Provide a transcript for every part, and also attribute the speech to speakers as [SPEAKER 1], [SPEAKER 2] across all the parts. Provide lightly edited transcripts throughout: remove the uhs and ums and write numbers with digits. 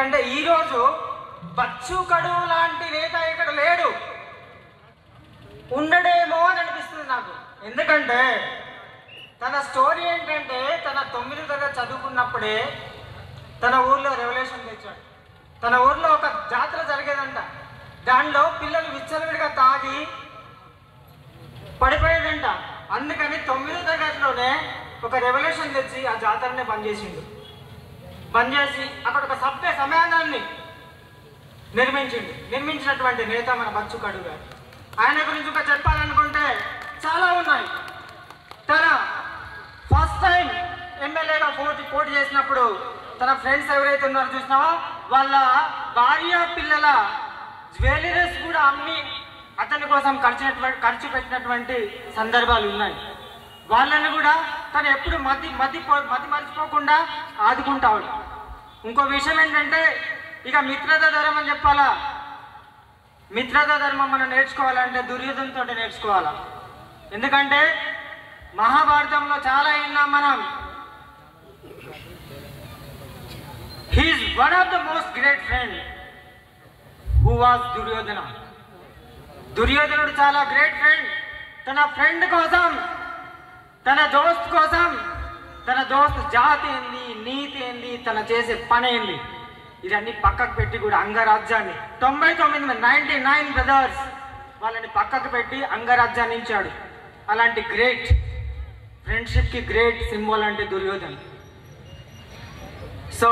[SPEAKER 1] అంటే ఈరోజు బచ్చు కడువు లాంటి నేత ఇక్కడ లేడు, ఉండడేమో అని అనిపిస్తుంది నాకు. ఎందుకంటే తన స్టోరీ ఏంటంటే తన 9వ తరగతి చదువుకున్నప్పుడే తన ఊర్లో రెవల్యూషన్ తెచ్చాడు. తన ఊర్లో ఒక జాతర జరిగేదంట, దానిలో పిల్లలు విచ్చలవిడిగా తాగి పడిపోయేదంట. అందుకని 9వ తరగతిలోనే ఒక రెవల్యూషన్ తెచ్చి ఆ జాతరనే బంద్ చేసిండు. బంద్ చేసి అక్కడ ఒక సభ్య సమాధానాన్ని నిర్మించినటువంటి నేత మన బచ్చు కడువు గారు. ఆయన గురించి ఇంకా చెప్పాలనుకుంటే చాలా ఉన్నాయి. తన ఫస్ట్ టైం ఎమ్మెల్యేగా పోటీ చేసినప్పుడు తన ఫ్రెండ్స్ ఎవరైతే ఉన్నారో చూసినావా, వాళ్ళ భార్య పిల్లల జ్యువెలరీస్ కూడా అమ్మి అతని కోసం ఖర్చు పెట్టినటువంటి సందర్భాలు ఉన్నాయి. వాళ్ళని కూడా తను ఎప్పుడు మతి మర్చిపోకుండా ఆదుకుంటాడు. ఇంకో విషయం ఏంటంటే ఇక మిత్రతా ధర్మం అని చెప్పాలా. మిత్రతా ధర్మం మనం నేర్చుకోవాలంటే దుర్యోధనతో నేర్చుకోవాలా. ఎందుకంటే మహాభారతంలో చాలా విన్నాం మనం. He is one of the most great friend who was Duryodhana. దుర్యోధనుడు చాలా గ్రేట్ ఫ్రెండ్. తన ఫ్రెండ్ కోసం, తన దోస్త్ కోసం, తన దోస్త్ జాతి ఏంది, నీతి ఏంది, తన చేసే పని ఏంది, ఇదన్నీ పక్కకు పెట్టి కూడా అంగరాజ్యాన్ని 99 బ్రదర్స్ వాళ్ళని పక్కకు పెట్టి అంగరాజ్యాన్ని ఇచ్చాడు. అలాంటి గ్రేట్ ఫ్రెండ్షిప్కి గ్రేట్ సింబల్ అంటే దుర్యోధన. సో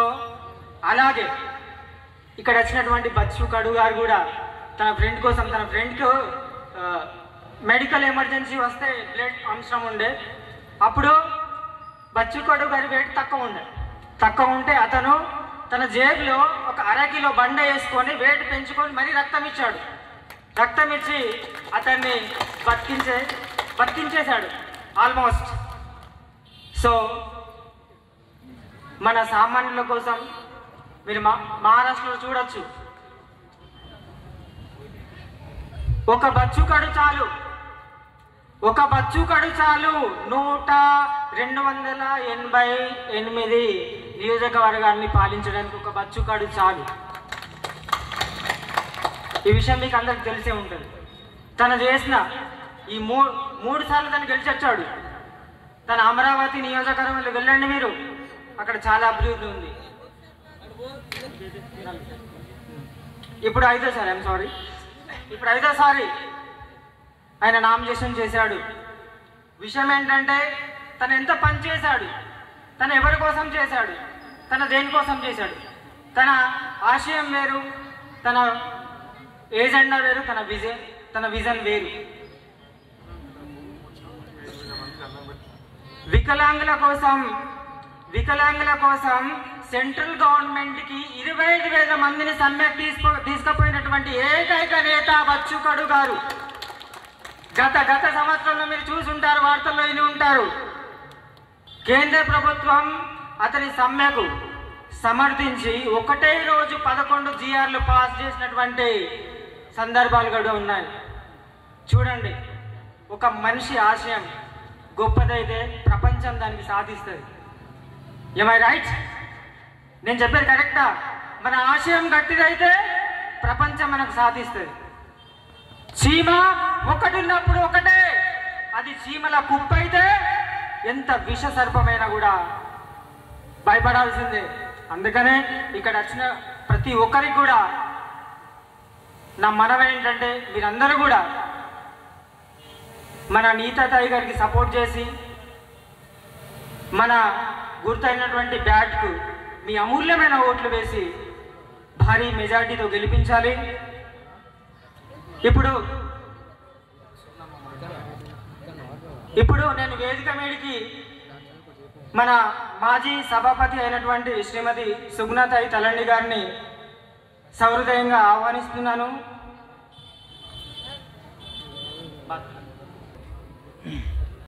[SPEAKER 1] అలాగే ఇక్కడ వచ్చినటువంటి బచ్చు కడువు గారు కూడా తన ఫ్రెండ్ కోసం, తన ఫ్రెండ్కు మెడికల్ ఎమర్జెన్సీ వస్తే బ్లడ్ అవసరం ఉండే, అప్పుడు బచ్చు కడువు గారి వెయిట్ తక్కువ ఉంటే అతను తన జేబులో ఒక అరకిలో బండ వేసుకొని వెయిట్ పెంచుకొని మరీ రక్తం ఇచ్చాడు. రక్తం ఇచ్చి అతన్ని బతికించేశాడు ఆల్మోస్ట్. సో మన సామాన్యుల కోసం మీరు మహారాష్ట్రలో చూడొచ్చు, ఒక బచ్చు కడు చాలు 288 నియోజకవర్గాన్ని పాలించడానికి ఒక బచ్చు కడు చాలు. ఈ విషయం మీకు అందరికి తెలిసే ఉంటుంది. తను చేసిన ఈ మూడు సార్లు తను గెలిచొచ్చాడు. తన అమరావతి నియోజకవర్గంలో వెళ్ళండి మీరు, అక్కడ చాలా అభివృద్ధి ఉంది. ఇప్పుడు ఐదోసారి ఆయన నామినేషన్ చేశాడు. విషయం ఏంటంటే తను ఎంత పని చేశాడు, తను ఎవరి కోసం చేశాడు, తన దేనికోసం చేశాడు, తన ఆశయం వేరు, తన ఏజెండా వేరు, తన విజన్ వేరు. వికలాంగుల కోసం సెంట్రల్ గవర్నమెంట్కి 25,000 మందిని సమ్మెకు తీసుకుపోయినటువంటి ఏకైక నేత బచ్చు కడువు గారు. గత సంవత్సరంలో మీరు చూసుంటారు, వార్తల్లో విని ఉంటారు. కేంద్ర ప్రభుత్వం అతని సమ్మెకు సమర్థించి ఒకటే రోజు 11 GRలు పాస్ చేసినటువంటి సందర్భాలు కూడా ఉన్నాయి. చూడండి, ఒక మనిషి ఆశయం గొప్పదైతే ప్రపంచం దానికి సాధిస్తుంది. ఏమై రైట్? నేను చెప్పేది కరెక్టా? మన ఆశయం గట్టిదైతే ప్రపంచం మనకు సాధిస్తుంది. చీమ ఒకటిన్నప్పుడు ఒకటే, అది చీమల కుప్ప అయితే ఎంత విష సర్పమైనా కూడా భయపడాల్సిందే. అందుకనే ఇక్కడ వచ్చిన ప్రతి ఒక్కరికి కూడా నా మనవి ఏంటంటే మీరందరూ కూడా మన నీతాతాయి గారికి సపోర్ట్ చేసి మన గుర్తైనటువంటి బ్యాట్కు మీ అమూల్యమైన ఓట్లు వేసి భారీ మెజారిటీతో గెలిపించాలి. ఇప్పుడు నేను వేదిక మీదకి మన మాజీ సభాపతి అయినటువంటి శ్రీమతి సుగుణాతాయి తలండి గారిని సహృదయంగా ఆహ్వానిస్తున్నాను.